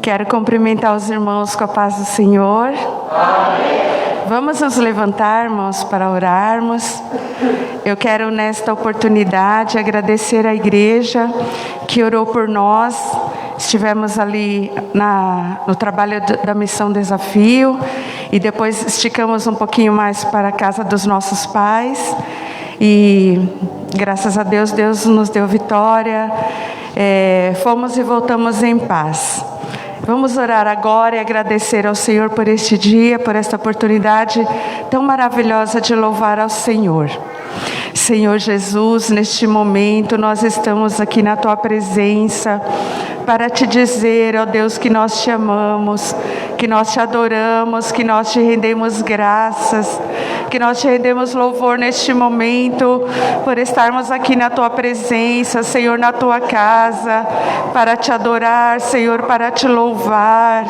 Quero cumprimentar os irmãos com a paz do Senhor. Amém. Vamos nos levantarmos para orarmos. Eu quero nesta oportunidade agradecer à igreja que orou por nós. Estivemos ali no trabalho da Missão Desafio e depois esticamos um pouquinho mais para a casa dos nossos pais. E graças a Deus, Deus nos deu vitória. Fomos e voltamos em paz. Vamos orar agora e agradecer ao Senhor por este dia, por esta oportunidade tão maravilhosa de louvar ao Senhor. Senhor Jesus, neste momento nós estamos aqui na Tua presença para Te dizer, ó Deus, que nós Te amamos, que nós Te adoramos, que nós Te rendemos graças, que nós Te rendemos louvor neste momento, por estarmos aqui na Tua presença, Senhor, na Tua casa, para Te adorar, Senhor, para Te louvar.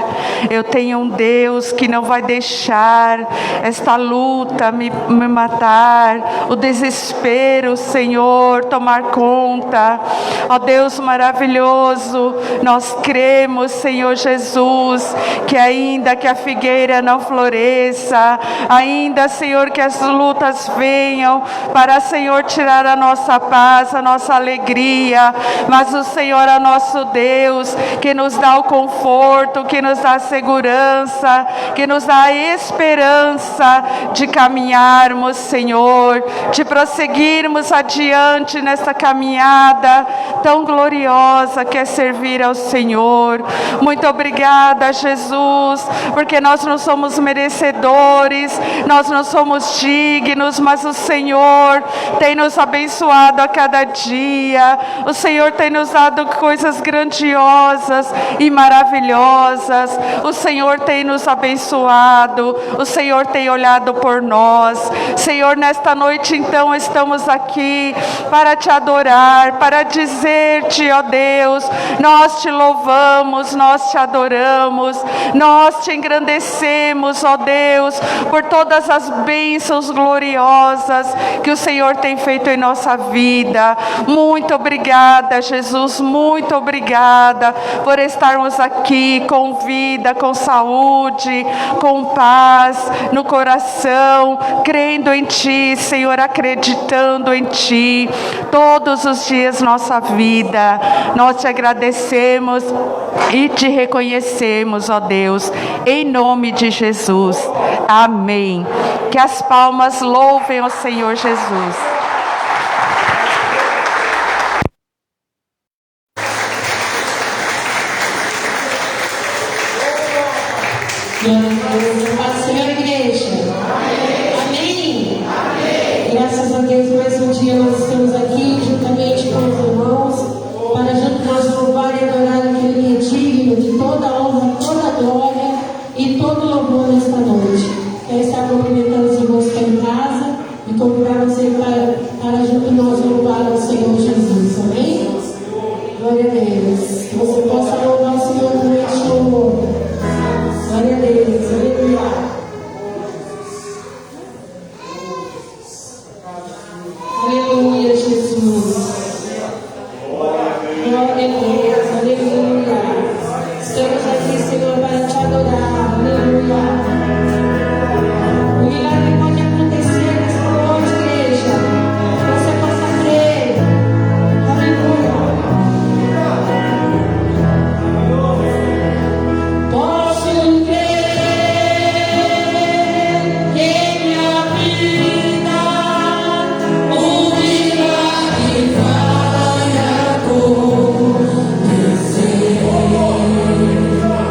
Eu tenho um Deus que não vai deixar esta luta me matar, o desespero, Senhor, tomar conta. Ó Deus maravilhoso, nós cremos, Senhor Jesus, que ainda que a figueira não floresça, ainda, Senhor, que as lutas venham para, Senhor, tirar a nossa paz, a nossa alegria, mas o Senhor é nosso Deus, que nos dá o conforto, que nos dá a segurança, que nos dá a esperança de caminharmos, Senhor, de prosseguirmos adiante nesta caminhada tão gloriosa que é servir ao Senhor. Muito obrigada, Jesus, porque nós não somos merecedores, nós não somos dignos, mas o Senhor tem nos abençoado a cada dia. O Senhor tem nos dado coisas grandiosas e maravilhosas. O Senhor tem nos abençoado. O Senhor tem olhado por nós. Senhor, nesta noite então estamos aqui para Te adorar, para dizer-Te, ó Deus, nós Te louvamos, nós Te adoramos, nós Te engrandecemos, ó Deus, por todas as bênçãos gloriosas que o Senhor tem feito em nossa vida. Muito obrigada, Jesus, muito obrigada por estarmos aqui com vida, com saúde, com paz no coração, crendo em Ti, Senhor, acreditando em Ti, todos os dias nossa vida. Nós Te agradecemos e Te reconhecemos, ó Deus, em nome de Jesus. Amém. Que as palmas louvem ao Senhor Jesus. Senhor, igreja. Amém. Amém. Graças a Deus, mais um dia nós estamos aqui juntamente com os irmãos para junto nós louvar e adorar aquele que é digno de toda a honra, toda a glória e todo o louvor nesta noite. Quero estar cumprimentando os irmãos que estão em casa e convidar você para junto nós louvar ao Senhor Jesus. Amém? Glória a Deus. Que você possa louvar o Senhor com este louvor. Glória a Deus, aleluia. Aleluia, Jesus. Glória a Deus, aleluia. Estamos aqui, Senhor, para Te adorar, aleluia. O milagre pode acontecer nesta noite, igreja. Que você possa crer, aleluia. Posso crer. Vai acontecer.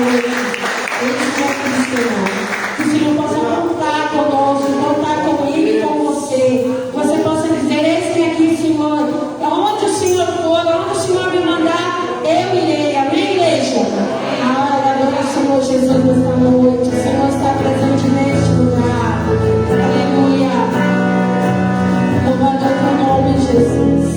noite. Esse é o Cristo. Que o Senhor possa contar conosco, contar comigo e com você. Você possa dizer, esse aqui, Senhor, onde o Senhor for, onde o Senhor me mandar, eu irei. Amém, igreja? Adoro o Senhor Jesus nesta noite. O Senhor está presente neste lugar. Aleluia. Louvado é o nome de Jesus.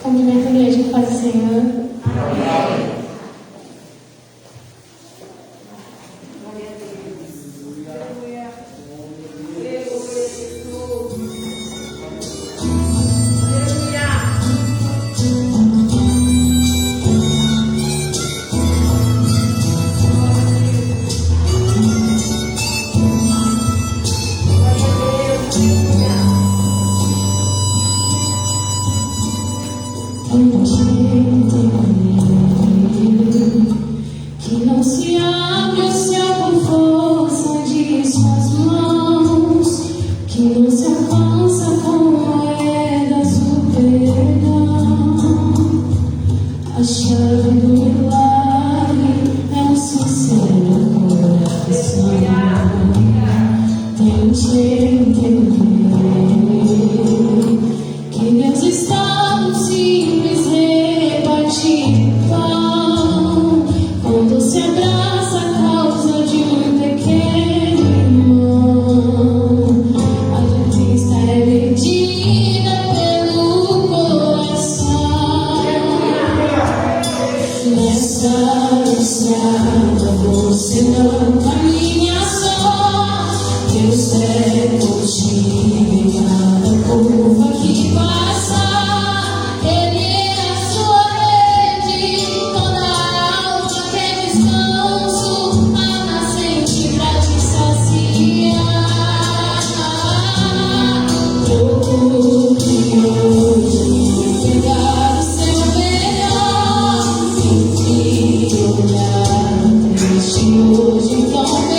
Cumprimento a igreja que faz o Senhor. Amém. Que não se abre o céu por força de suas mãos, que não se alcança com moedas do perdão. A chave do milagre é um sincero coração. Tente entender que Deus está no simples rebatidão. Quando se abraça a causa de um pequeno irmão, a justiça é medida pelo coração. Nessa estrada você não caminha só. Deus é contigo em cada curva que passa. Ele é a sua rede, toda alma quer descanso, a nascente pra te saciar. Procure hoje pegar o seu melhor, entre olhar triste hoje tão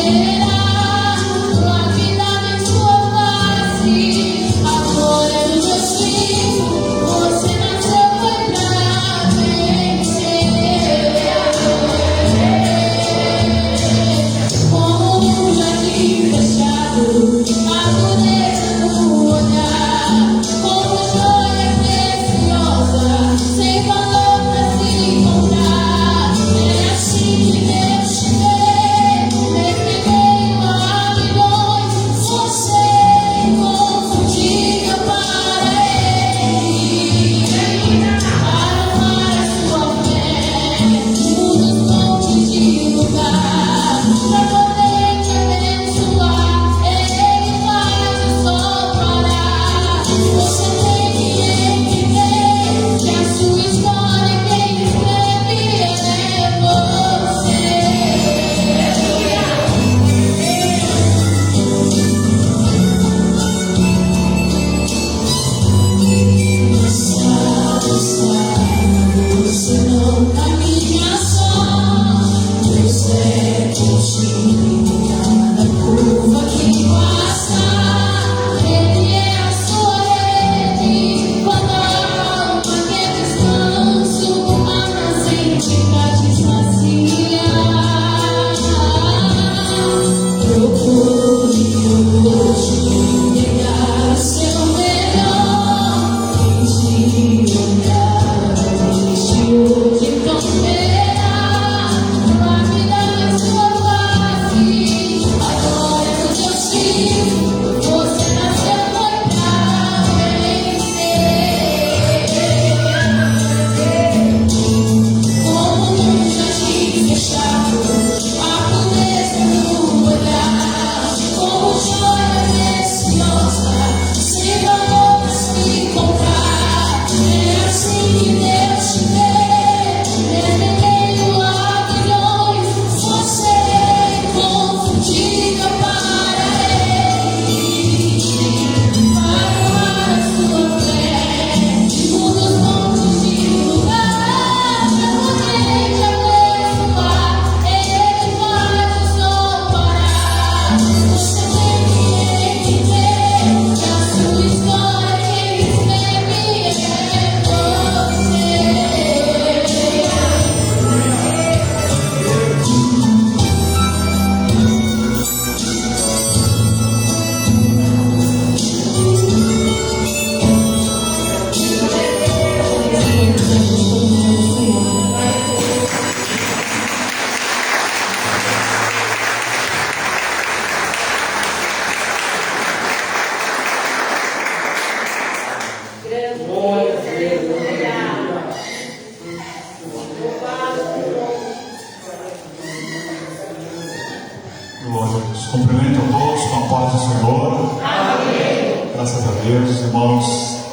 Jesus. Cumprimento a todos com a paz do Senhor. Amém. Graças a Deus, irmãos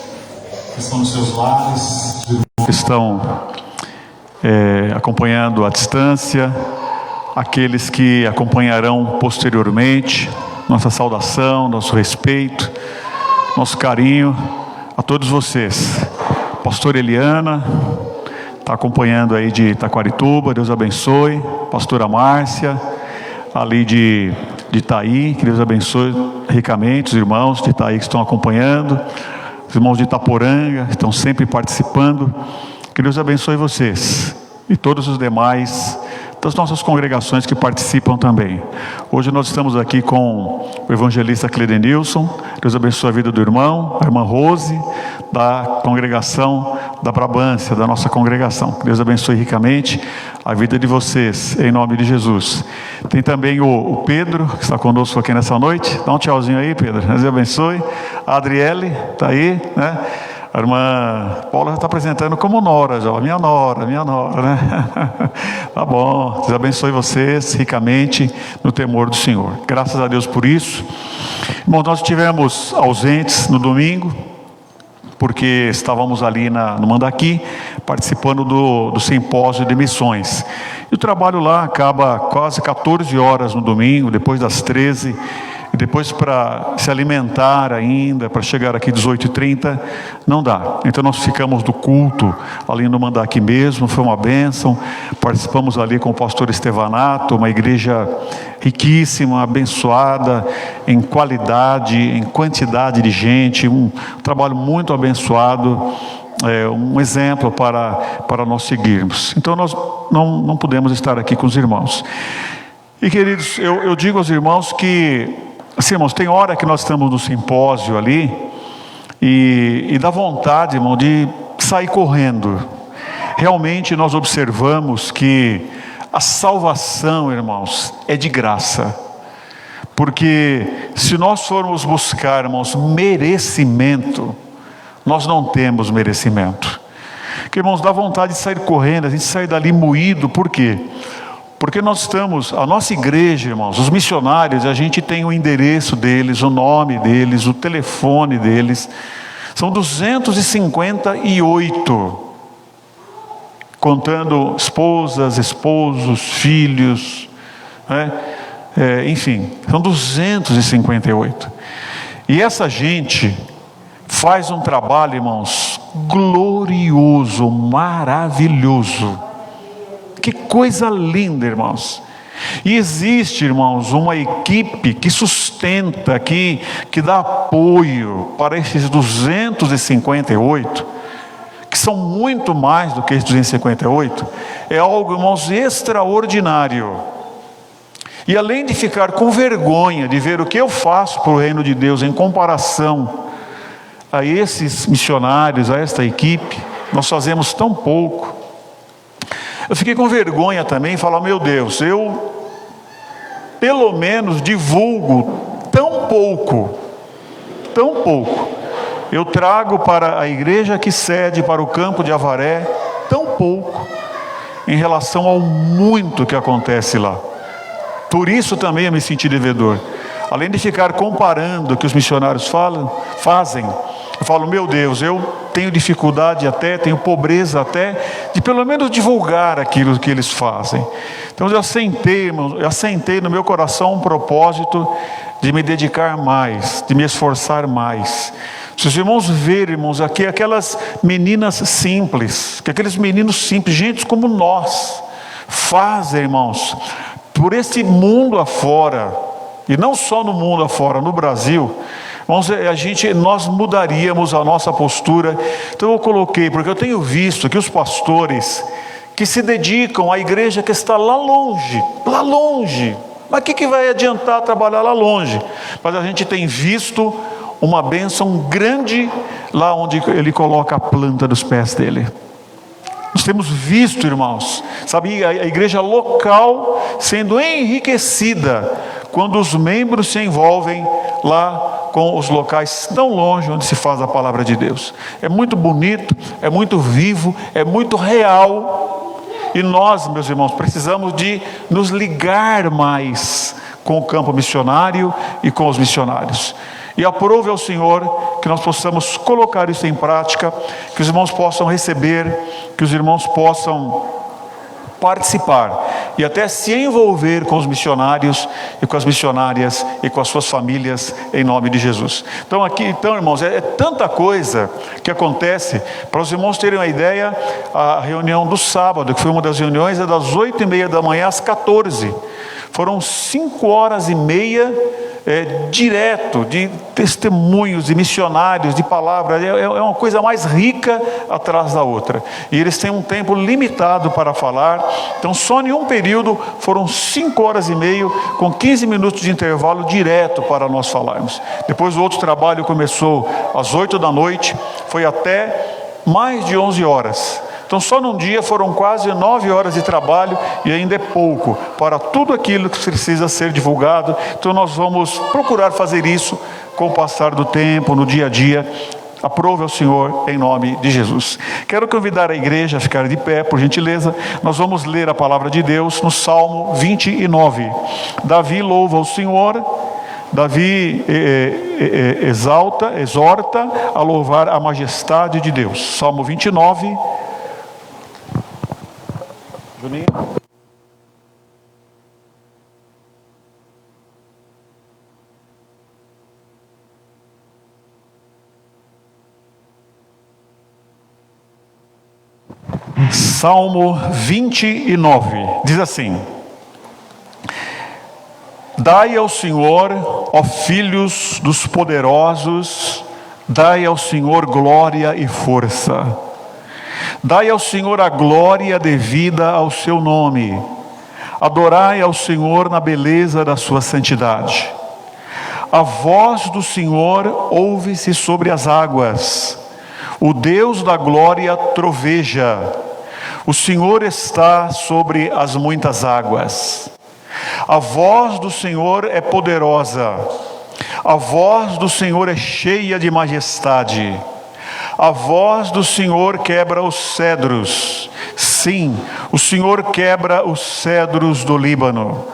que estão nos seus lares, que estão acompanhando à distância, aqueles que acompanharão posteriormente. Nossa saudação, nosso respeito, nosso carinho a todos vocês. Pastor Eliana está acompanhando aí de Taquarituba, Deus abençoe. Pastora Márcia, ali de Itaí, que Deus abençoe ricamente. Os irmãos de Itaí que estão acompanhando, os irmãos de Itaporanga que estão sempre participando, que Deus abençoe vocês e todos os demais das nossas congregações que participam também. Hoje nós estamos aqui com o evangelista Cledenilson. Deus abençoe a vida do irmão, a irmã Rose, da congregação da Brabância, da nossa congregação. Deus abençoe ricamente a vida de vocês, em nome de Jesus. Tem também o Pedro, que está conosco aqui nessa noite. Dá um tchauzinho aí, Pedro. Deus abençoe. A Adriele está aí, né? A irmã Paula já está apresentando como nora, já, minha nora, né? Tá bom, Deus abençoe vocês ricamente no temor do Senhor. Graças a Deus por isso. Irmão, nós estivemos ausentes no domingo, porque estávamos ali no Mandaqui, participando do simpósio de missões. E o trabalho lá acaba quase 14 horas no domingo, depois das 13, e depois para se alimentar ainda, para chegar aqui 18h30, não dá. Então nós ficamos do culto ali no Mandaqui mesmo, foi uma bênção. Participamos ali com o pastor Estevanato, uma igreja riquíssima, abençoada em qualidade, em quantidade de gente, um trabalho muito abençoado, um exemplo para nós seguirmos. Então nós não podemos estar aqui com os irmãos. E queridos, eu digo aos irmãos que, assim, irmãos, tem hora que nós estamos no simpósio ali e dá vontade, irmão, de sair correndo. Realmente nós observamos que a salvação, irmãos, é de graça. Porque se nós formos buscar, irmãos, merecimento, nós não temos merecimento. Que, irmãos, dá vontade de sair correndo, a gente sai dali moído. Por quê? Porque nós estamos, a nossa igreja, irmãos, os missionários, a gente tem o endereço deles, o nome deles, o telefone deles. São 258, contando esposas, esposos, filhos, né? Enfim, são 258. E essa gente faz um trabalho, irmãos, glorioso, maravilhoso. Que coisa linda, irmãos. E existe, irmãos, uma equipe que sustenta, que dá apoio para esses 258, que são muito mais do que esses 258. É algo, irmãos, extraordinário. E além de ficar com vergonha de ver o que eu faço para o reino de Deus em comparação a esses missionários, a esta equipe, nós fazemos tão pouco. Eu fiquei com vergonha também, falar, meu Deus, eu pelo menos divulgo tão pouco, eu trago para a igreja que cede para o campo de Avaré, tão pouco, em relação ao muito que acontece lá. Por isso também eu me senti devedor. Além de ficar comparando o que os missionários fazem, eu falo, meu Deus, eu tenho dificuldade até, tenho pobreza até, de pelo menos divulgar aquilo que eles fazem. Então eu assentei no meu coração um propósito de me dedicar mais, de me esforçar mais. Se os irmãos verem, irmãos, aqui aquelas meninas simples, que aqueles meninos simples, gente como nós, fazem, irmãos, por esse mundo afora, e não só no mundo afora, no Brasil, nós mudaríamos a nossa postura. Então eu coloquei, porque eu tenho visto que os pastores que se dedicam à igreja que está lá longe, mas o que vai adiantar trabalhar lá longe? Mas a gente tem visto uma bênção grande lá onde ele coloca a planta dos pés dele. Nós temos visto, irmãos, sabe, a igreja local sendo enriquecida quando os membros se envolvem lá com os locais tão longe onde se faz a palavra de Deus. É muito bonito, é muito vivo, é muito real. E nós, meus irmãos, precisamos de nos ligar mais com o campo missionário e com os missionários. E aprove ao Senhor que nós possamos colocar isso em prática, que os irmãos possam receber, que os irmãos possam participar e até se envolver com os missionários e com as missionárias e com as suas famílias, em nome de Jesus. Então, irmãos, é tanta coisa que acontece. Para os irmãos terem uma ideia, a reunião do sábado, que foi uma das reuniões, é das 8h30 da manhã às 14h. Foram 5h30 direto de testemunhos, de missionários, de palavras. É uma coisa mais rica atrás da outra. E eles têm um tempo limitado para falar. Então, só em um período foram 5h30, com 15 minutos de intervalo direto para nós falarmos. Depois o outro trabalho começou às 8 da noite, foi até mais de 11 horas. Então, só num dia foram quase 9 horas de trabalho, e ainda é pouco para tudo aquilo que precisa ser divulgado. Então, nós vamos procurar fazer isso com o passar do tempo, no dia a dia. Aprove ao Senhor, em nome de Jesus. Quero convidar a igreja a ficar de pé, por gentileza. Nós vamos ler a palavra de Deus no Salmo 29. Davi louva o Senhor. Davi exorta a louvar a majestade de Deus. Salmo 29. Juninho. Salmo 29, diz assim: Dai ao Senhor, ó filhos dos poderosos, dai ao Senhor glória e força. Dai ao Senhor a glória devida ao seu nome. Adorai ao Senhor na beleza da sua santidade. A voz do Senhor ouve-se sobre as águas. O Deus da glória troveja. O Senhor está sobre as muitas águas. A voz do Senhor é poderosa. A voz do Senhor é cheia de majestade. A voz do Senhor quebra os cedros. Sim, o Senhor quebra os cedros do Líbano.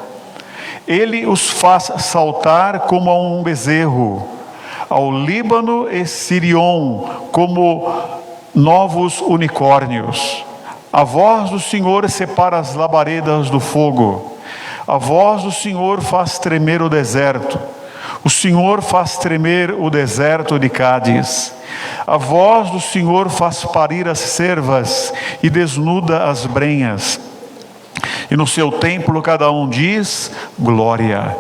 Ele os faz saltar como a um bezerro, ao Líbano e Sirion como novos unicórnios. A voz do Senhor separa as labaredas do fogo. A voz do Senhor faz tremer o deserto. O Senhor faz tremer o deserto de Cádiz. A voz do Senhor faz parir as cervas e desnuda as brenhas. E no seu templo cada um diz: glória.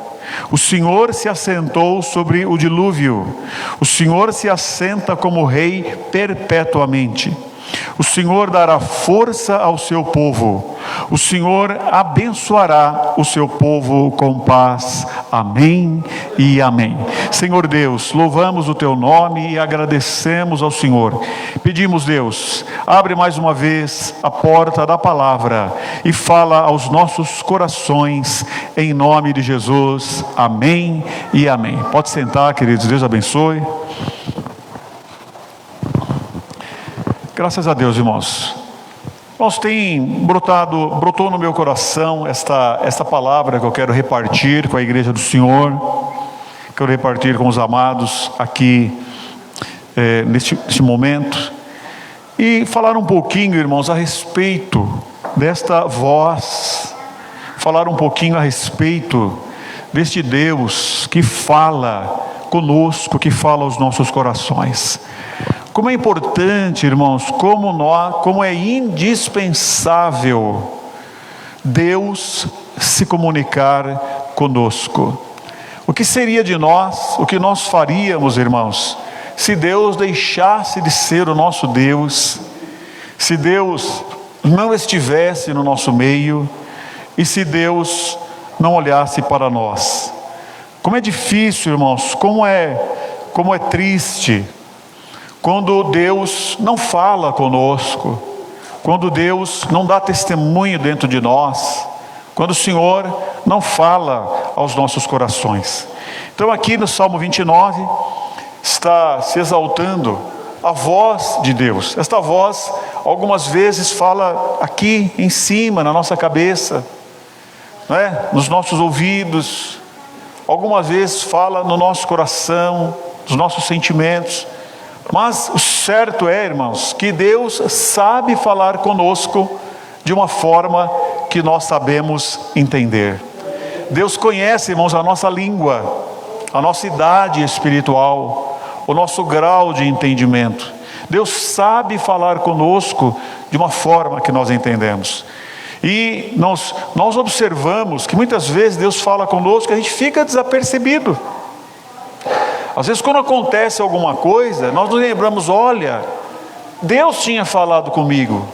O Senhor se assentou sobre o dilúvio. O Senhor se assenta como rei perpetuamente. O Senhor dará força ao seu povo. O Senhor abençoará o seu povo com paz. Amém e amém. Senhor Deus, louvamos o teu nome e agradecemos ao Senhor. Pedimos, Deus, abre mais uma vez a porta da palavra e fala aos nossos corações, em nome de Jesus. Amém e amém. Pode sentar, queridos. Deus abençoe. Graças a Deus, irmãos. Irmãos, brotou no meu coração esta palavra que eu quero repartir com a igreja do Senhor. Quero repartir com os amados aqui neste momento. E falar um pouquinho, irmãos, a respeito desta voz. Falar um pouquinho a respeito deste Deus que fala conosco, que fala aos nossos corações. Como é importante, irmãos, como é indispensável Deus se comunicar conosco. O que seria de nós, o que nós faríamos, irmãos, se Deus deixasse de ser o nosso Deus, se Deus não estivesse no nosso meio e se Deus não olhasse para nós? Como é difícil, irmãos, como é triste quando Deus não fala conosco, quando Deus não dá testemunho dentro de nós, quando o Senhor não fala aos nossos corações. Então aqui no Salmo 29 está se exaltando a voz de Deus. Esta voz algumas vezes fala aqui em cima, na nossa cabeça, nos nossos ouvidos, algumas vezes fala no nosso coração, nos nossos sentimentos. Mas o certo é, irmãos, que Deus sabe falar conosco de uma forma que nós sabemos entender. Deus conhece, irmãos, a nossa língua, a nossa idade espiritual, o nosso grau de entendimento. Deus sabe falar conosco de uma forma que nós entendemos. E nós observamos que muitas vezes Deus fala conosco e a gente fica desapercebido. Às vezes quando acontece alguma coisa, nós nos lembramos, olha, Deus tinha falado comigo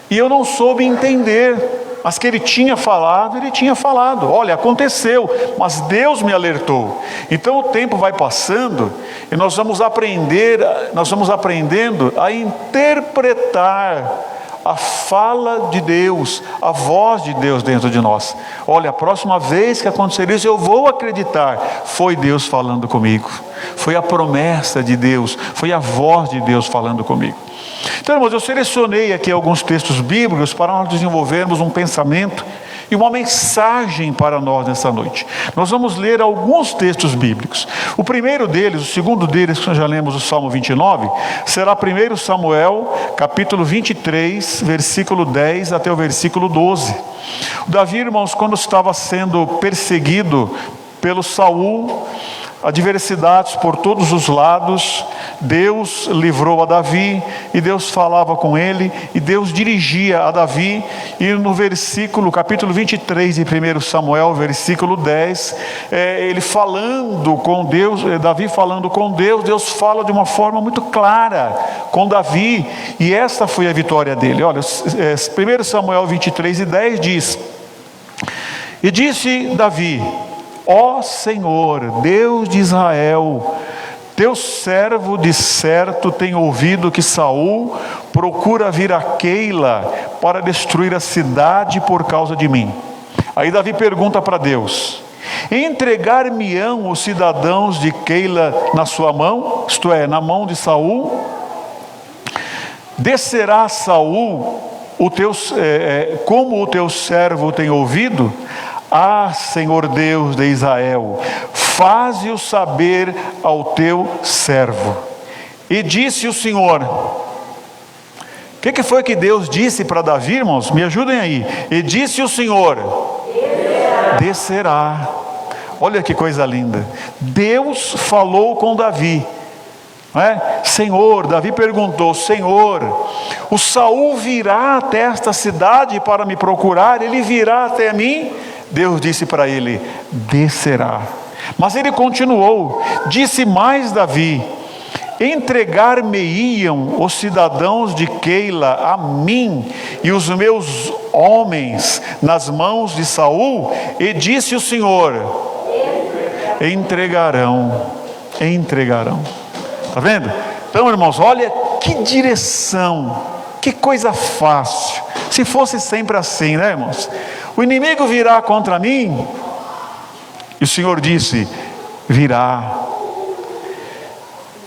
e eu não soube entender. Mas que Ele tinha falado, olha, aconteceu, mas Deus me alertou. Então o tempo vai passando e nós vamos aprendendo a interpretar a fala de Deus, a voz de Deus dentro de nós. Olha, a próxima vez que acontecer isso, eu vou acreditar, foi Deus falando comigo, foi a promessa de Deus, foi a voz de Deus falando comigo. Então, irmãos, eu selecionei aqui alguns textos bíblicos para nós desenvolvermos um pensamento e uma mensagem para nós nessa noite. Nós vamos ler alguns textos bíblicos. O primeiro deles, o segundo deles, que nós já lemos o Salmo 29, será 1 Samuel, capítulo 23, versículo 10 até o versículo 12. O Davi, irmãos, quando estava sendo perseguido pelo Saul, adversidades por todos os lados, Deus livrou a Davi, e Deus falava com ele, e Deus dirigia a Davi, e no capítulo 23 de 1 Samuel, versículo 10, ele falando com Deus, Davi falando com Deus, Deus fala de uma forma muito clara com Davi, e esta foi a vitória dele. Olha, 1 Samuel 23 e 10 diz: e disse Davi: ó Senhor, Deus de Israel, teu servo de certo tem ouvido que Saul procura vir a Keila para destruir a cidade por causa de mim. Aí Davi pergunta para Deus: entregar-me-ão os cidadãos de Keila na sua mão, isto é, na mão de Saul? Descerá Saul como o teu servo tem ouvido? Ah, Senhor Deus de Israel, faze-o saber ao teu servo. E disse o Senhor, o que foi que Deus disse para Davi, irmãos? Me ajudem aí. E disse o Senhor, descerá. Olha que coisa linda. Deus falou com Davi, não é? Senhor, Davi perguntou: Senhor, o Saul virá até esta cidade para me procurar? Ele virá até mim? Deus disse para ele: descerá. Mas ele continuou, disse mais Davi: entregar-me-iam os cidadãos de Keila a mim e os meus homens nas mãos de Saul? E disse o Senhor: entregarão. Está vendo? Então, irmãos, olha que direção, que coisa fácil. Se fosse sempre assim, né, irmãos? O inimigo virá contra mim, e o Senhor disse: virá.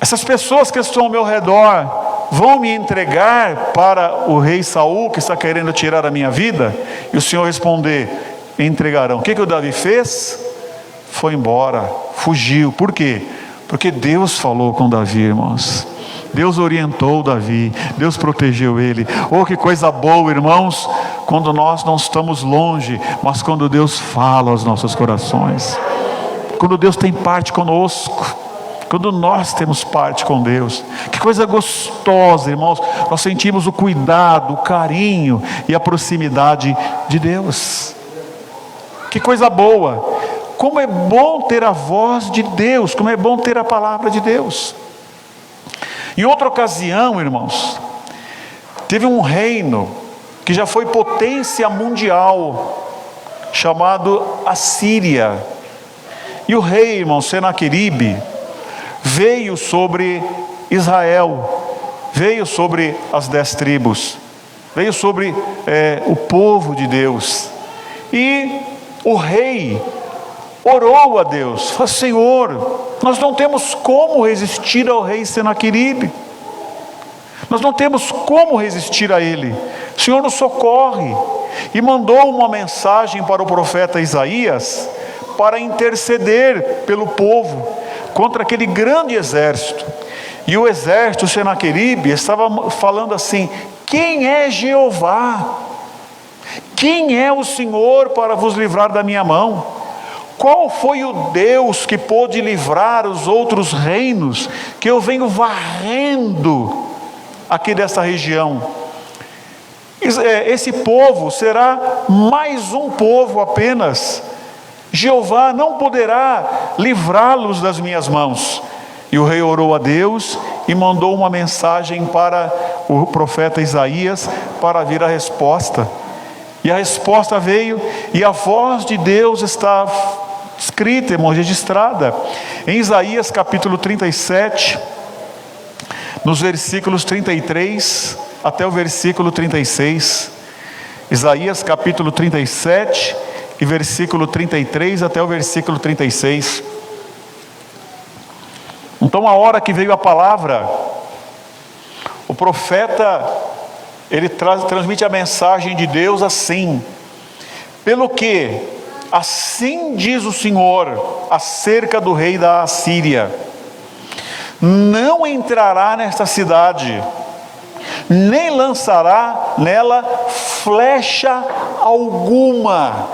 Essas pessoas que estão ao meu redor vão me entregar para o rei Saul, que está querendo tirar a minha vida? E o Senhor responder: entregarão. O que o Davi fez? Foi embora, fugiu. Por quê? Porque Deus falou com Davi, irmãos. Deus orientou Davi, Deus protegeu ele. Oh, que coisa boa, irmãos, quando nós não estamos longe, mas quando Deus fala aos nossos corações, quando Deus tem parte conosco, quando nós temos parte com Deus. Que coisa gostosa, irmãos, nós sentimos o cuidado, o carinho e a proximidade de Deus. Que coisa boa. Como é bom ter a voz de Deus, como é bom ter a palavra de Deus. Em outra ocasião, irmãos, teve um reino que já foi potência mundial, chamado Assíria. E o rei, irmão, Senaqueribe, veio sobre Israel, veio sobre as 10 tribos, veio sobre o povo de Deus. E o rei orou a Deus, falou: Senhor, nós não temos como resistir ao rei Senaqueribe, nós não temos como resistir a ele, o Senhor nos socorre. E mandou uma mensagem para o profeta Isaías, para interceder pelo povo contra aquele grande exército. E o exército, Senaqueribe, estava falando assim: quem é Jeová? Quem é o Senhor para vos livrar da minha mão? Qual foi o Deus que pôde livrar os outros reinos que eu venho varrendo aqui dessa região? Esse povo será mais um povo apenas. Jeová não poderá livrá-los das minhas mãos. E o rei orou a Deus e mandou uma mensagem para o profeta Isaías para vir a resposta. E a resposta veio, e a voz de Deus está escrita, irmão, registrada em Isaías capítulo 37, nos versículos 33 até o versículo 36. Isaías capítulo 37 e versículo 33 até o versículo 36. Então, a hora que veio a palavra, o profeta, ele transmite a mensagem de Deus assim: pelo que assim diz o Senhor acerca do rei da Assíria: não entrará nesta cidade, nem lançará nela flecha alguma.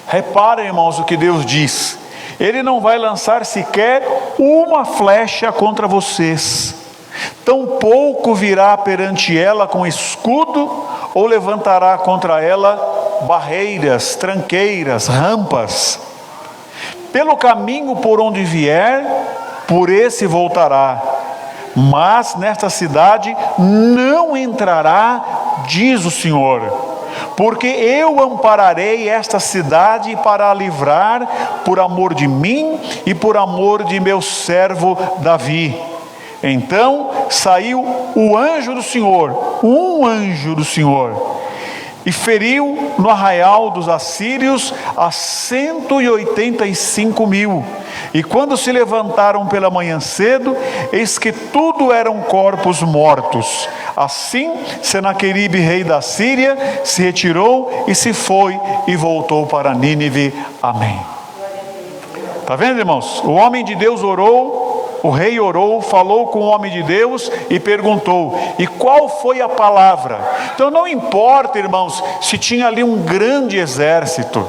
Reparem, irmãos, o que Deus diz: Ele não vai lançar sequer uma flecha contra vocês, tampouco virá perante ela com escudo, ou levantará contra ela barreiras, tranqueiras, rampas. Pelo caminho por onde vier, por esse voltará, mas nesta cidade não entrará, diz o Senhor. Porque eu ampararei esta cidade para a livrar, por amor de mim e por amor de meu servo Davi. Então saiu o anjo do Senhor, um anjo do Senhor, e feriu no arraial dos assírios a 185.000. E quando se levantaram pela manhã cedo, eis que tudo eram corpos mortos. Assim Senaqueribe, rei da Síria, se retirou e se foi e voltou para Nínive. Amém. Está vendo, irmãos? O homem de Deus orou, o rei orou, falou com o homem de Deus e perguntou: e qual foi a palavra? Então não importa, irmãos, se tinha ali um grande exército,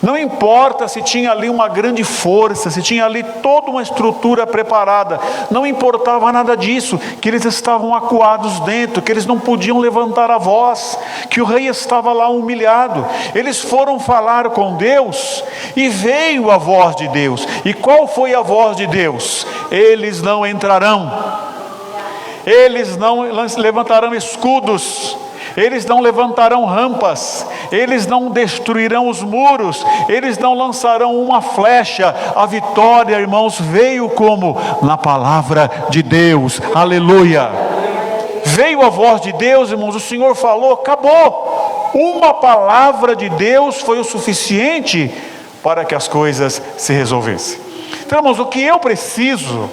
não importa se tinha ali uma grande força, se tinha ali toda uma estrutura preparada, não importava nada disso, que eles estavam acuados dentro, que eles não podiam levantar a voz, que o rei estava lá humilhado. Eles foram falar com Deus e veio a voz de Deus. E qual foi a voz de Deus? Eles não entrarão, eles não levantarão escudos, eles não levantarão rampas, eles não destruirão os muros, eles não lançarão uma flecha. A vitória, irmãos, veio como? Na palavra de Deus. Aleluia! Veio a voz de Deus, irmãos, o Senhor falou, acabou. Uma palavra de Deus foi o suficiente para que as coisas se resolvessem. Então, irmãos, o que eu preciso,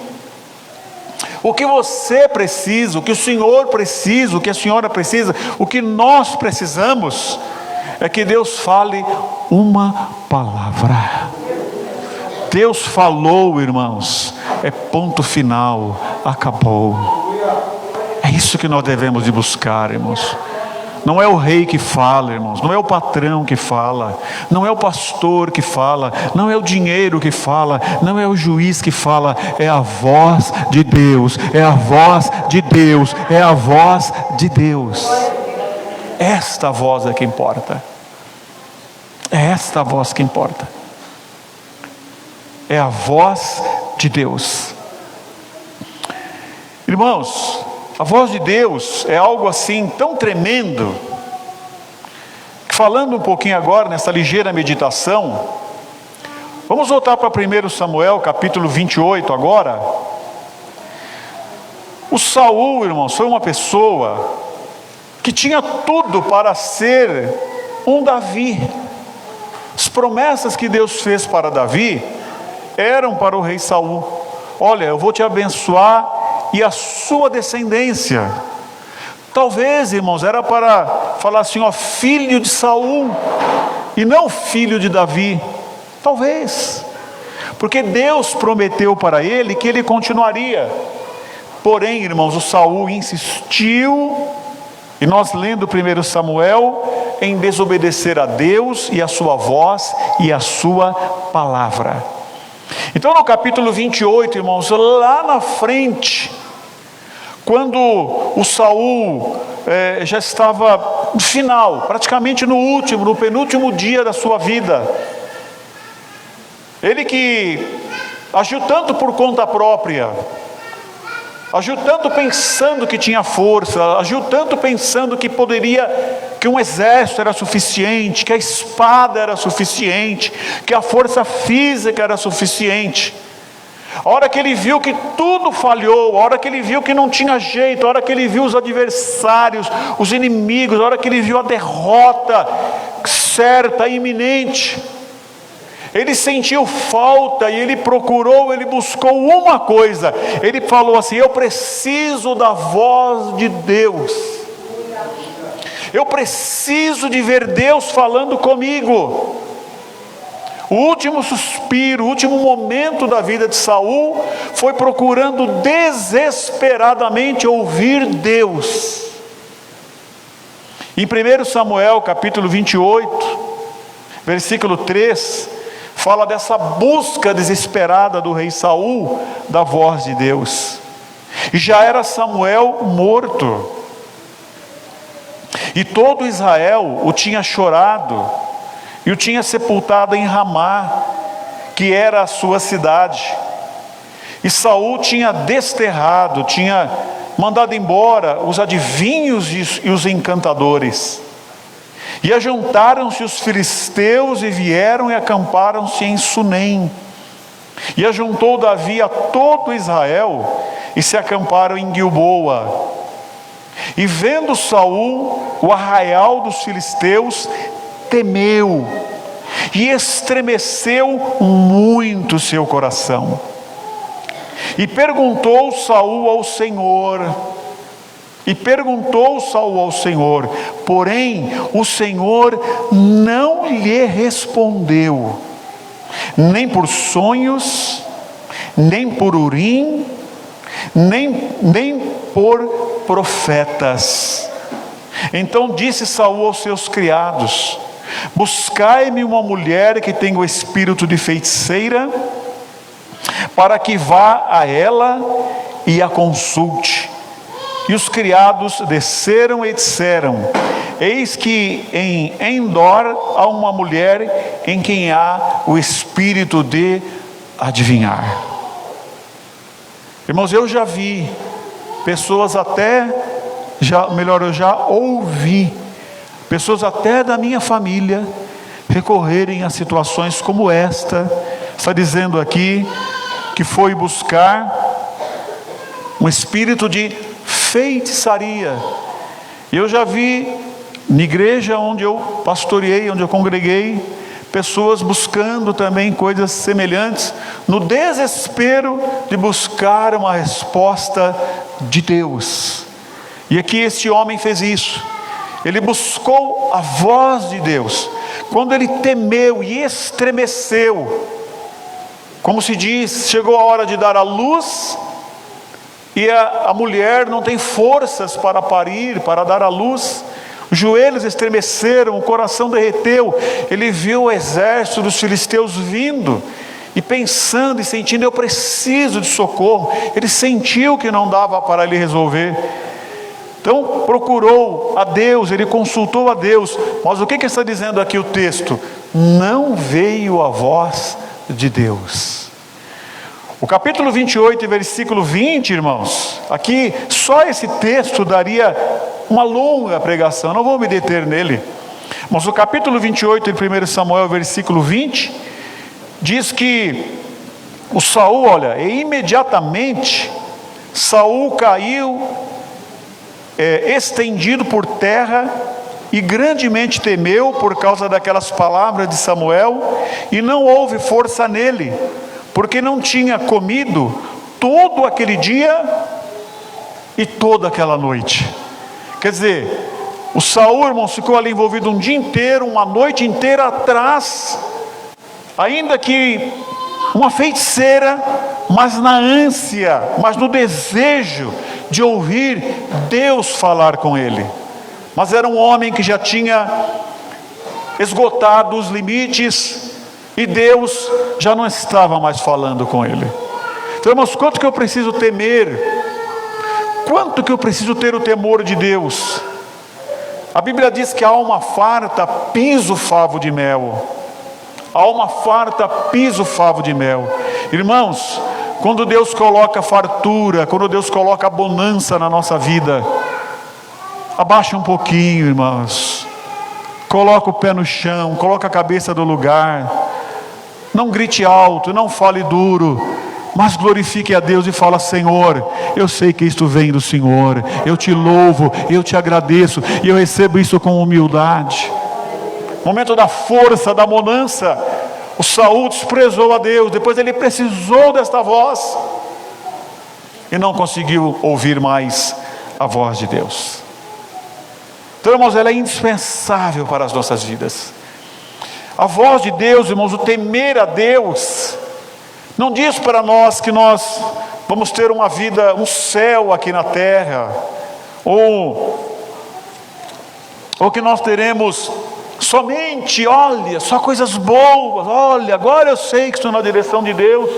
o que você precisa, o que o Senhor precisa, o que a senhora precisa, o que nós precisamos, é que Deus fale uma palavra. Deus falou, irmãos, é ponto final, acabou. É isso que nós devemos de buscar, irmãos. Não é o rei que fala, irmãos, não é o patrão que fala, não é o pastor que fala, não é o dinheiro que fala, não é o juiz que fala, é a voz de Deus, é a voz de Deus, é a voz de Deus. Esta voz é que importa, é esta voz que importa, é a voz de Deus. Irmãos, a voz de Deus é algo assim tão tremendo, que, falando um pouquinho agora nessa ligeira meditação, vamos voltar para 1 Samuel capítulo 28 agora. O Saul, irmãos, foi uma pessoa que tinha tudo para ser um Davi. As promessas que Deus fez para Davi eram para o rei Saul: olha, eu vou te abençoar e a sua descendência. Talvez, irmãos, era para falar assim, ó, filho de Saul, e não filho de Davi. Talvez. Porque Deus prometeu para ele que ele continuaria. Porém, irmãos, o Saul insistiu, e nós lendo 1 Samuel, em desobedecer a Deus e a sua voz e a sua palavra. Então no capítulo 28, irmãos, lá na frente, quando o Saul já estava no final, praticamente no penúltimo dia da sua vida, ele que agiu tanto por conta própria, agiu tanto pensando que tinha força, agiu tanto pensando que que um exército era suficiente, que a espada era suficiente, que a força física era suficiente. A hora que ele viu que tudo falhou, a hora que ele viu que não tinha jeito, a hora que ele viu os adversários, os inimigos, a hora que ele viu a derrota certa, iminente, ele sentiu falta e ele buscou uma coisa. Ele falou assim: eu preciso da voz de Deus. Eu preciso de ver Deus falando comigo. O último suspiro, o último momento da vida de Saul foi procurando desesperadamente ouvir Deus. Em 1 Samuel capítulo 28, versículo 3, fala dessa busca desesperada do rei Saul da voz de Deus. E já era Samuel morto, e todo Israel o tinha chorado e o tinha sepultado em Ramá, que era a sua cidade. E Saul tinha desterrado, tinha mandado embora os adivinhos e os encantadores. E ajuntaram-se os filisteus e vieram e acamparam-se em Sunem. E ajuntou Davi a todo Israel e se acamparam em Gilboa. E vendo Saul o arraial dos filisteus, temeu e estremeceu muito seu coração. E perguntou Saul ao Senhor, porém o Senhor não lhe respondeu, nem por sonhos, nem por Urim, nem por profetas. Então disse Saul aos seus criados: buscai-me uma mulher que tenha o espírito de feiticeira, para que vá a ela e a consulte. E os criados desceram e disseram: eis que em Endor há uma mulher em quem há o espírito de adivinhar. Irmãos, eu já vi pessoas eu já ouvi pessoas até da minha família recorrerem a situações como esta. Está dizendo aqui que foi buscar um espírito de feitiçaria. Eu já vi na igreja onde eu pastoreei, onde eu congreguei, pessoas buscando também coisas semelhantes, no desespero de buscar uma resposta de Deus. E aqui este homem fez isso. Ele buscou a voz de Deus. Quando ele temeu e estremeceu, como se diz, chegou a hora de dar à luz, e a mulher não tem forças para parir, para dar à luz. Os joelhos estremeceram, o coração derreteu. Ele viu o exército dos filisteus vindo, e pensando e sentindo: eu preciso de socorro. Ele sentiu que não dava para ele resolver. Então procurou a Deus, ele consultou a Deus. Mas o que está dizendo aqui o texto? Não veio a voz de Deus. O capítulo 28, versículo 20, irmãos, aqui só esse texto daria uma longa pregação, não vou me deter nele. Mas o capítulo 28 de 1 Samuel, versículo 20, diz que o Saul, olha, e imediatamente Saul caiu estendido por terra, e grandemente temeu por causa daquelas palavras de Samuel, e não houve força nele, porque não tinha comido todo aquele dia e toda aquela noite. Quer dizer, o Saul, irmãos, ficou ali envolvido um dia inteiro, uma noite inteira atrás ainda que uma feiticeira, mas na ânsia, mas no desejo de ouvir Deus falar com ele. Mas era um homem que já tinha esgotado os limites e Deus já não estava mais falando com ele. Então, irmãos, quanto que eu preciso temer? Quanto que eu preciso ter o temor de Deus? A Bíblia diz que a alma farta pisa o favo de mel. A alma farta pisa o favo de mel. Irmãos, quando Deus coloca fartura, quando Deus coloca bonança na nossa vida, abaixa um pouquinho, irmãos. Coloca o pé no chão, coloca a cabeça no lugar. Não grite alto, não fale duro, mas glorifique a Deus e fala: Senhor, eu sei que isto vem do Senhor, eu te louvo, eu te agradeço, e eu recebo isso com humildade. Momento da força, da bonança, o Saul desprezou a Deus, depois ele precisou desta voz, e não conseguiu ouvir mais a voz de Deus. Então, irmãos, ela é indispensável para as nossas vidas. A voz de Deus, irmãos, o temer a Deus, não diz para nós que nós vamos ter uma vida, um céu aqui na terra, ou que nós teremos somente, olha, só coisas boas, olha, agora eu sei que estou na direção de Deus,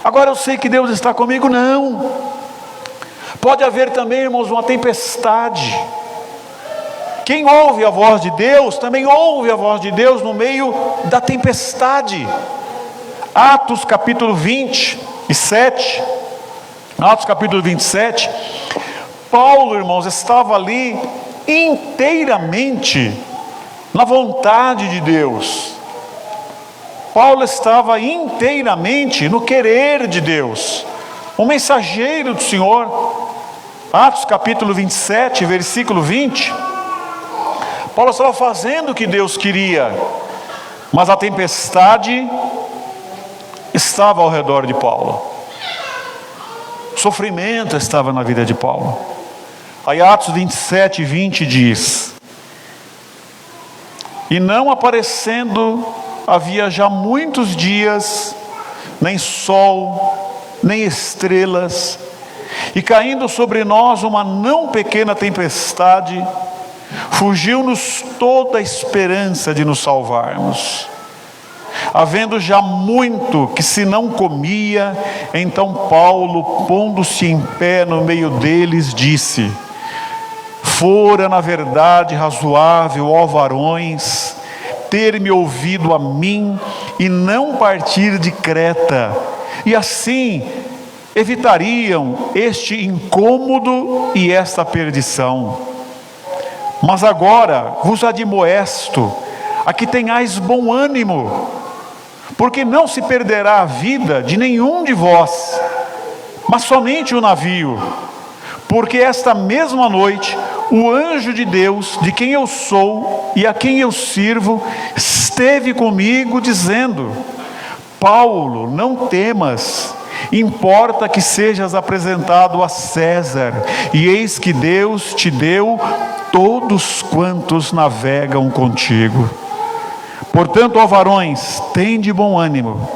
agora eu sei que Deus está comigo. Não, pode haver também, irmãos, uma tempestade. Quem ouve a voz de Deus, também ouve a voz de Deus no meio da tempestade. Atos capítulo 27, Atos capítulo 27, Paulo, irmãos, estava ali inteiramente na vontade de Deus. Paulo estava inteiramente no querer de Deus, um mensageiro do Senhor. Atos capítulo 27, versículo 20, Paulo estava fazendo o que Deus queria, mas a tempestade estava ao redor de Paulo, o sofrimento estava na vida de Paulo. Aí Atos 27, 20 diz: e não aparecendo havia já muitos dias, nem sol, nem estrelas, e caindo sobre nós uma não pequena tempestade, fugiu-nos toda a esperança de nos salvarmos. Havendo já muito que se não comia, então Paulo, pondo-se em pé no meio deles, disse: fora na verdade razoável, ó varões, ter-me ouvido a mim e não partir de Creta, e assim evitariam este incômodo e esta perdição. Mas agora vos admoesto a que tenhais bom ânimo, porque não se perderá a vida de nenhum de vós, mas somente o navio. Porque esta mesma noite o anjo de Deus, de quem eu sou e a quem eu sirvo, esteve comigo dizendo: Paulo, não temas, importa que sejas apresentado a César, e eis que Deus te deu todos quantos navegam contigo. Portanto, ó varões, tende bom ânimo,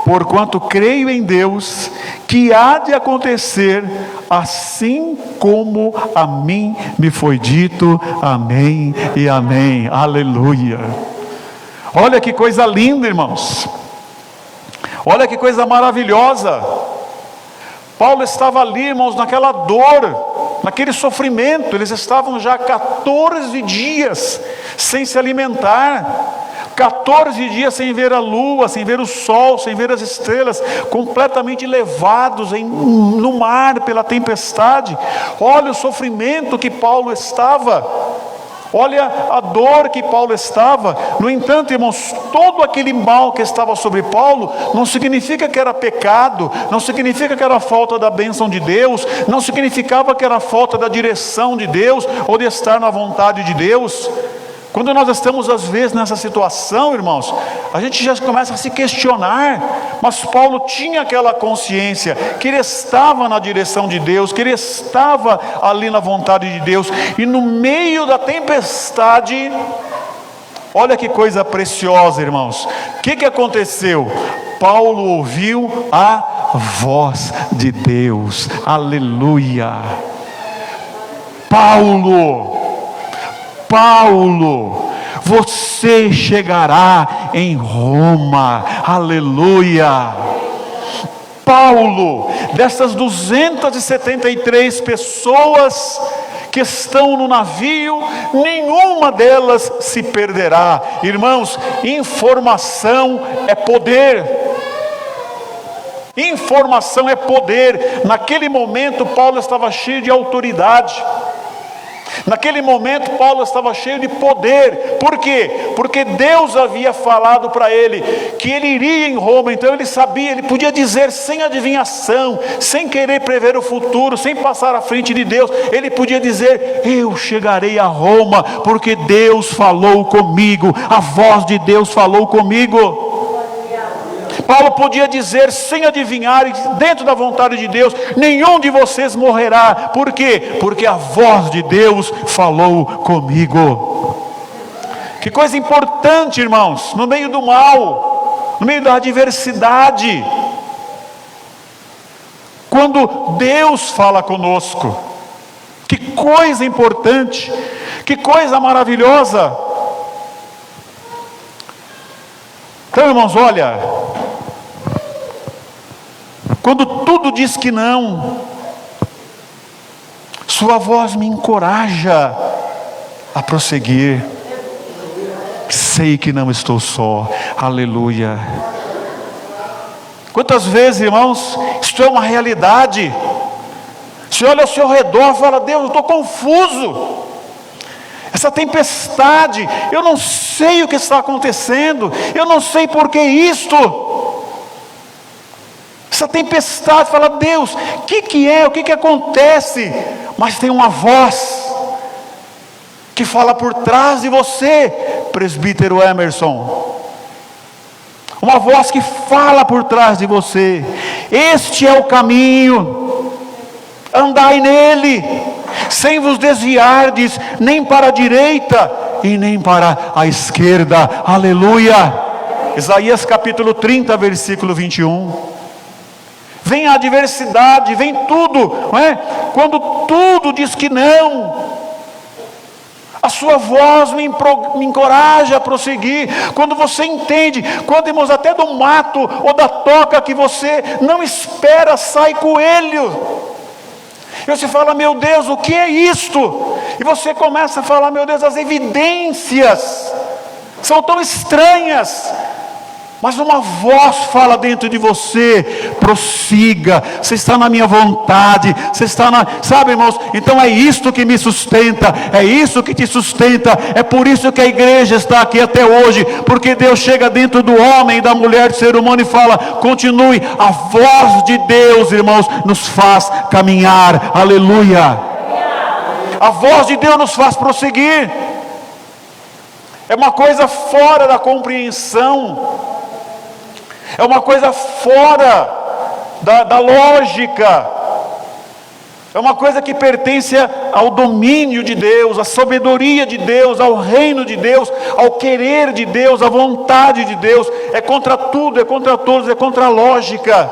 porquanto creio em Deus, que há de acontecer assim como a mim me foi dito. Amém e amém. Aleluia. Olha que coisa linda, irmãos. Olha que coisa maravilhosa. Paulo estava ali, irmãos, naquela dor, naquele sofrimento. Eles estavam já 14 dias sem se alimentar, 14 dias sem ver a lua, sem ver o sol, sem ver as estrelas, completamente levados no mar pela tempestade. Olha o sofrimento que Paulo estava, olha a dor que Paulo estava. No entanto, irmãos, todo aquele mal que estava sobre Paulo não significa que era pecado, não significa que era falta da bênção de Deus, não significava que era falta da direção de Deus ou de estar na vontade de Deus. Quando nós estamos às vezes nessa situação, irmãos, a gente já começa a se questionar, mas Paulo tinha aquela consciência que ele estava na direção de Deus, que ele estava ali na vontade de Deus, e no meio da tempestade, Olha que coisa preciosa, irmãos. O que aconteceu? Paulo ouviu a voz de Deus. Aleluia. Paulo, você chegará em Roma. Aleluia. Paulo, dessas 273 pessoas que estão no navio, nenhuma delas se perderá. Irmãos, informação é poder. Informação é poder. Naquele momento Paulo estava cheio de autoridade. Naquele momento Paulo estava cheio de poder. Por quê? Porque Deus havia falado para ele que ele iria em Roma. Então ele sabia, ele podia dizer sem adivinhação, sem querer prever o futuro, sem passar à frente de Deus. Ele podia dizer: eu chegarei a Roma, porque Deus falou comigo, a voz de Deus falou comigo. Paulo podia dizer sem adivinhar, dentro da vontade de Deus: nenhum de vocês morrerá. Por quê? Porque a voz de Deus falou comigo. Que coisa importante, irmãos, no meio do mal, no meio da adversidade, quando Deus fala conosco. Que coisa importante, que coisa maravilhosa. Então, irmãos, olha, quando tudo diz que não, sua voz me encoraja a prosseguir. Sei que não estou só. Aleluia. Quantas vezes, irmãos, isso é uma realidade. Você olha ao seu redor e fala: Deus, eu estou confuso. Essa tempestade, eu não sei o que está acontecendo, eu não sei por que isto. Essa tempestade, fala: Deus, o que é, o que acontece? Mas tem uma voz que fala por trás de você, presbítero Emerson. Uma voz que fala por trás de você: este é o caminho, andai nele, sem vos desviardes nem para a direita e nem para a esquerda. Aleluia. Isaías capítulo 30, versículo 21. Vem a adversidade, vem tudo, não é? Quando tudo diz que não, a sua voz me encoraja a prosseguir. Quando você entende, quando, irmãos, até do mato ou da toca que você não espera, sai coelho. E você fala: meu Deus, o que é isto? E você começa a falar: meu Deus, as evidências são tão estranhas. Mas uma voz fala dentro de você: prossiga, você está na minha vontade, você está na... Sabe, irmãos, então é isto que me sustenta, é isso que te sustenta. É por isso que a igreja está aqui até hoje, porque Deus chega dentro do homem e da mulher, do ser humano, e fala: continue. A voz de Deus, irmãos, nos faz caminhar. Aleluia. A voz de Deus nos faz prosseguir. É uma coisa fora da compreensão, é uma coisa fora da lógica, é uma coisa que pertence ao domínio de Deus, à sabedoria de Deus, ao reino de Deus, ao querer de Deus, à vontade de Deus. É contra tudo, é contra todos, é contra a lógica.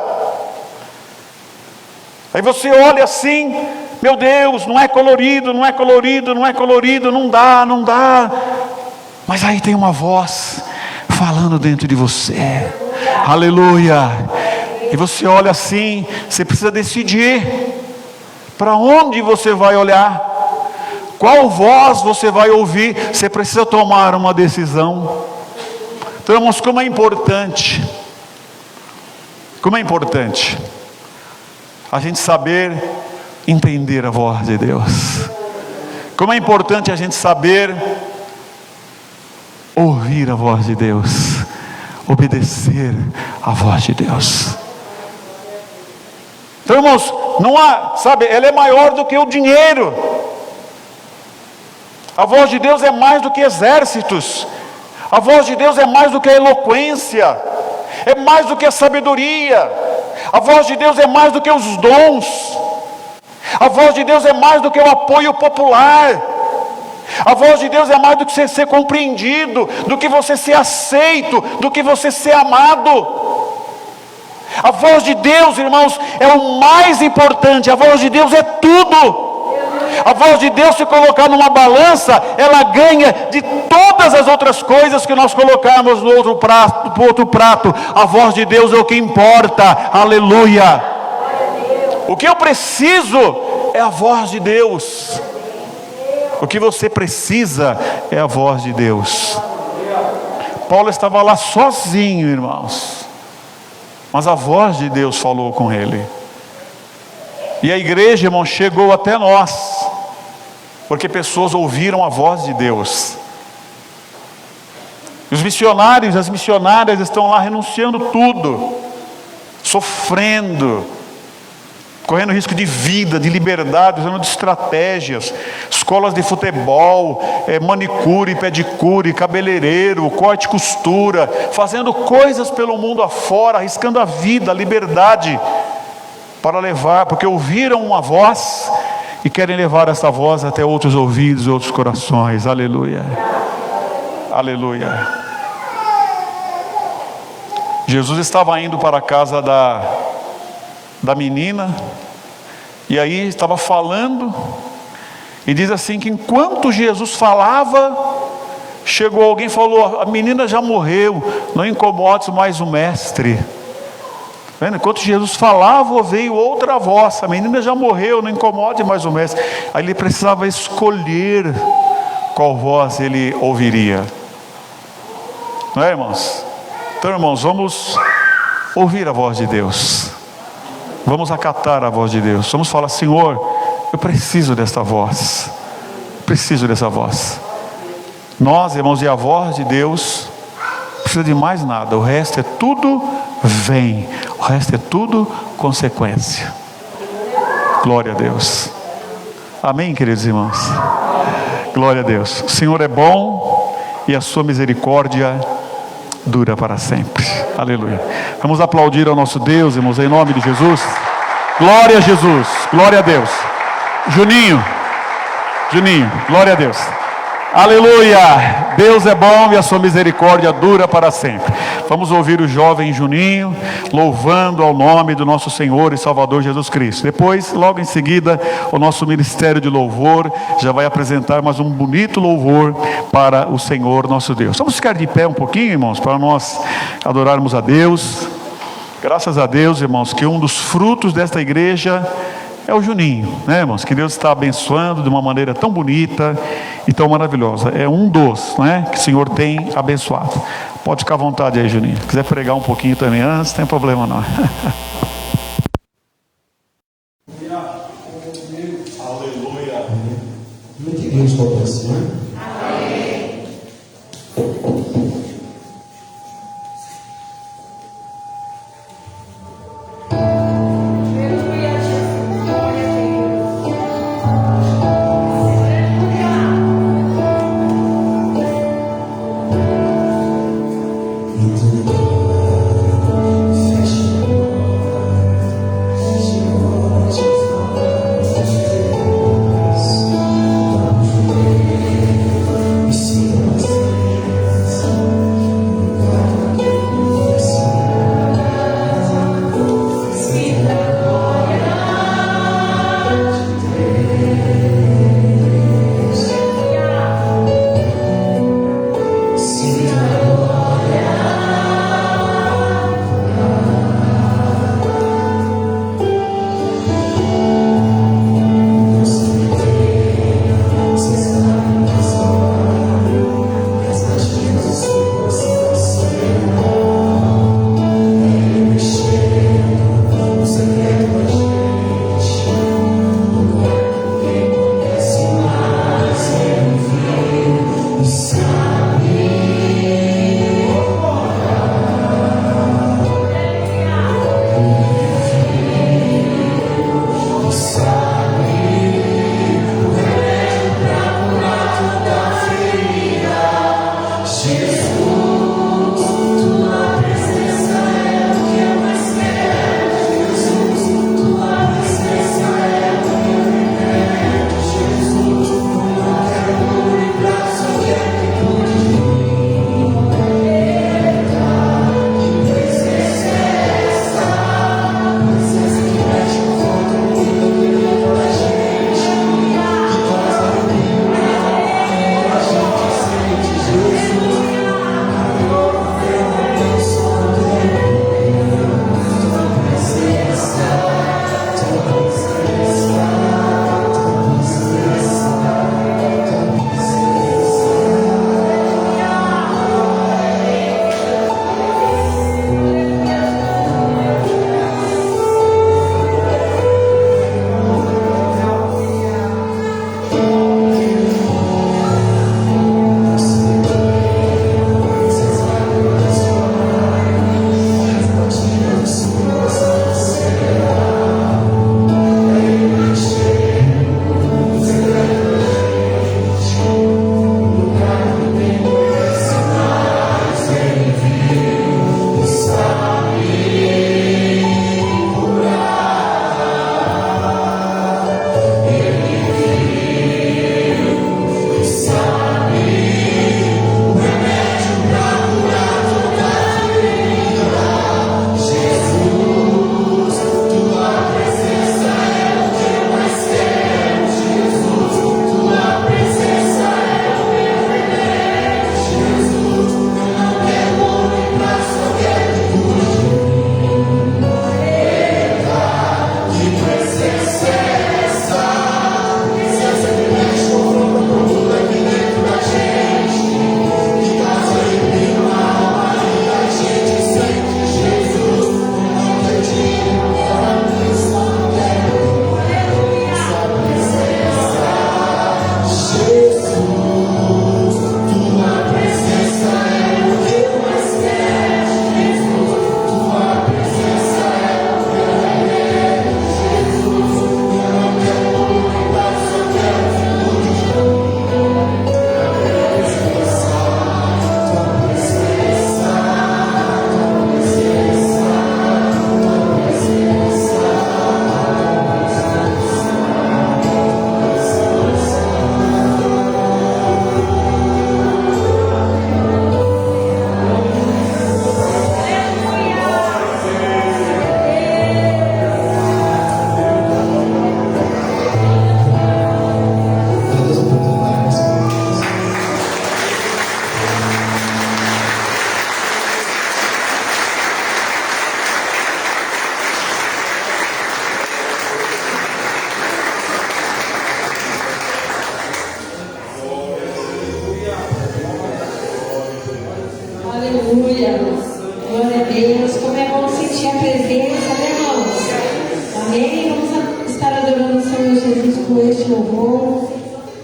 Aí você olha assim: meu Deus, não é colorido, não é colorido, não é colorido, não dá, não dá. Mas aí tem uma voz falando dentro de você. Aleluia. E você olha assim, você precisa decidir para onde você vai olhar, qual voz você vai ouvir. Você precisa tomar uma decisão. Então, irmãos, como é importante a gente saber entender a voz de Deus. Como é importante a gente saber ouvir a voz de Deus, obedecer a voz de Deus. Então, irmãos, não há, sabe, ela é maior do que o dinheiro. A voz de Deus é mais do que exércitos. A voz de Deus é mais do que a eloquência, é mais do que a sabedoria. A voz de Deus é mais do que os dons. A voz de Deus é mais do que o apoio popular. A voz de Deus é mais do que você ser compreendido, do que você ser aceito, do que você ser amado. A voz de Deus, irmãos, é o mais importante. A voz de Deus é tudo. A voz de Deus, se colocar numa balança, ela ganha de todas as outras coisas que nós colocarmos no outro prato. A voz de Deus é o que importa. Aleluia. O que eu preciso é a voz de Deus. O que você precisa é a voz de Deus. Paulo estava lá sozinho, irmãos, mas a voz de Deus falou com ele. E a igreja, irmão, chegou até nós, porque pessoas ouviram a voz de Deus. E os missionários, as missionárias estão lá renunciando tudo, sofrendo, correndo risco de vida, de liberdade, usando de estratégias, escolas de futebol, manicure, pedicure, cabeleireiro, corte e costura, fazendo coisas pelo mundo afora, arriscando a vida, a liberdade, para levar, porque ouviram uma voz e querem levar essa voz até outros ouvidos, outros corações. Aleluia, aleluia. Jesus estava indo para a casa da menina, e aí estava falando, e diz assim, que enquanto Jesus falava, chegou alguém e falou: a menina já morreu, não incomodes mais o mestre. Vendo? Enquanto Jesus falava, veio outra voz: a menina já morreu, não incomode mais o mestre. Aí ele precisava escolher qual voz ele ouviria, não é, irmãos? Então, irmãos, vamos ouvir a voz de Deus, vamos acatar a voz de Deus, vamos falar: Senhor, eu preciso desta voz, preciso dessa voz. Nós, irmãos, e a voz de Deus não precisa de mais nada, o resto é tudo vem, o resto é tudo consequência. Glória a Deus. Amém, queridos irmãos? Glória a Deus. O Senhor é bom e a sua misericórdia dura para sempre. Aleluia. Vamos aplaudir ao nosso Deus, irmãos, em nome de Jesus. Glória a Jesus, glória a Deus. Juninho, glória a Deus. Aleluia. Deus é bom e a sua misericórdia dura para sempre. Vamos ouvir o jovem Juninho louvando ao nome do nosso Senhor e Salvador Jesus Cristo. Depois, logo em seguida, o nosso ministério de louvor já vai apresentar mais um bonito louvor para o Senhor nosso Deus. Vamos ficar de pé um pouquinho, irmãos, para nós adorarmos a Deus. Graças a Deus, irmãos, que um dos frutos desta igreja é o Juninho, né, irmãos? Que Deus está abençoando de uma maneira tão bonita e tão maravilhosa. É um dos, né, que o Senhor tem abençoado. Pode ficar à vontade aí, Juninho. Se quiser pregar um pouquinho também antes, não tem problema não. Aleluia. Muita igreja está aparecendo. Amém. Fecha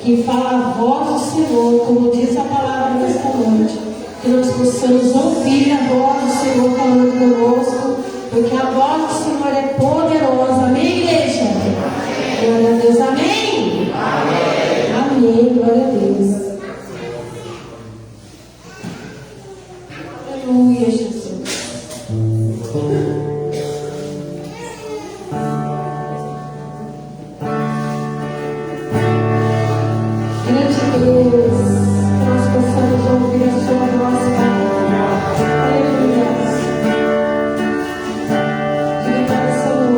que fala a voz do Senhor, como diz a palavra nesta noite, que nós possamos ouvir a voz do Senhor falando conosco, porque a voz do Senhor é poderosa. Amém, igreja? Glória a Deus. Amém? Amém. Glória a Deus. Aleluia, Jesus. Grande Deus, que nós possamos ouvir a sua voz, Pai. Aleluia. Diga para o Senhor.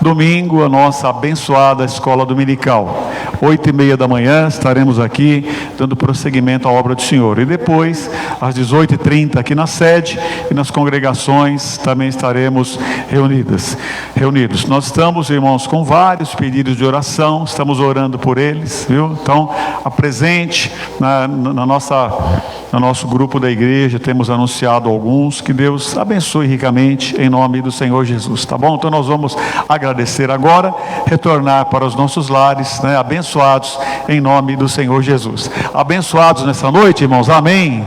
Domingo, a nossa abençoada escola dominical. 8h30 da manhã estaremos aqui dando prosseguimento à obra do Senhor. E depois, às 18h30 aqui na sede e nas congregações também estaremos reunidos. Nós estamos, irmãos, com vários pedidos de oração, estamos orando por eles, viu? Então, apresente no nosso grupo da igreja, temos anunciado alguns, que Deus abençoe ricamente em nome do Senhor Jesus, tá bom? Então nós vamos agradecer agora, retornar para os nossos lares, né, abençoados em nome do Senhor Jesus. Abençoados nessa noite, irmãos, amém?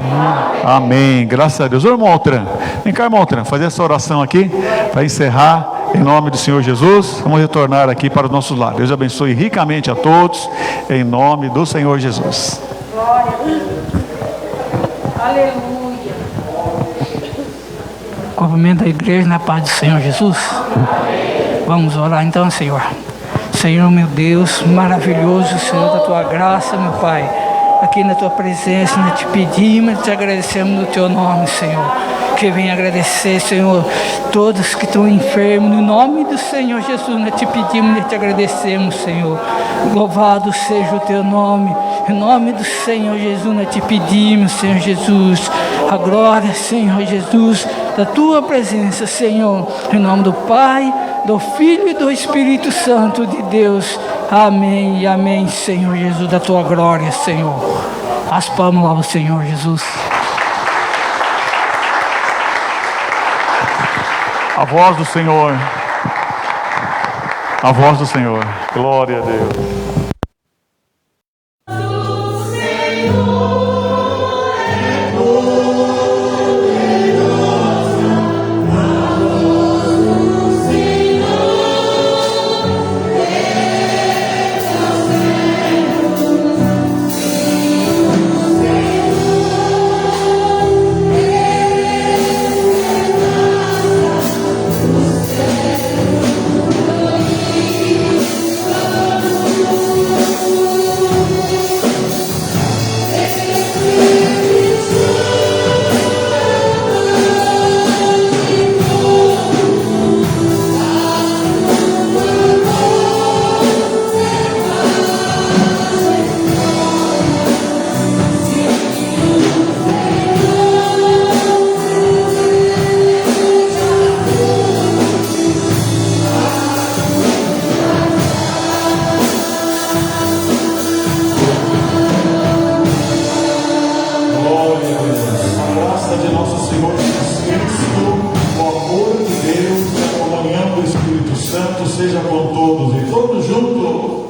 Amém, graças a Deus. Ô irmão Altran, vem cá, irmão Altran, fazer essa oração aqui, para encerrar. Em nome do Senhor Jesus, vamos retornar aqui para os nossos lares. Deus abençoe ricamente a todos, em nome do Senhor Jesus. Glória a Deus. Aleluia. Cumprimento a igreja na paz do Senhor Jesus. Amém. Vamos orar então, Senhor. Senhor, meu Deus, maravilhoso, Senhor, da tua graça, meu Pai. Aqui na tua presença, nós te pedimos, te agradecemos no teu nome, Senhor. Que venha agradecer, Senhor, todos que estão enfermos, no nome do Senhor Jesus, nós te pedimos, nós te agradecemos, Senhor. Louvado seja o teu nome, em nome do Senhor Jesus, nós te pedimos, Senhor Jesus, a glória, Senhor Jesus, da tua presença, Senhor, em nome do Pai, do Filho e do Espírito Santo de Deus. Amém e amém, Senhor Jesus, da tua glória, Senhor. As palmas lá ao Senhor Jesus. A voz do Senhor. A voz do Senhor. Glória a Deus. Seja com todos e todos juntos.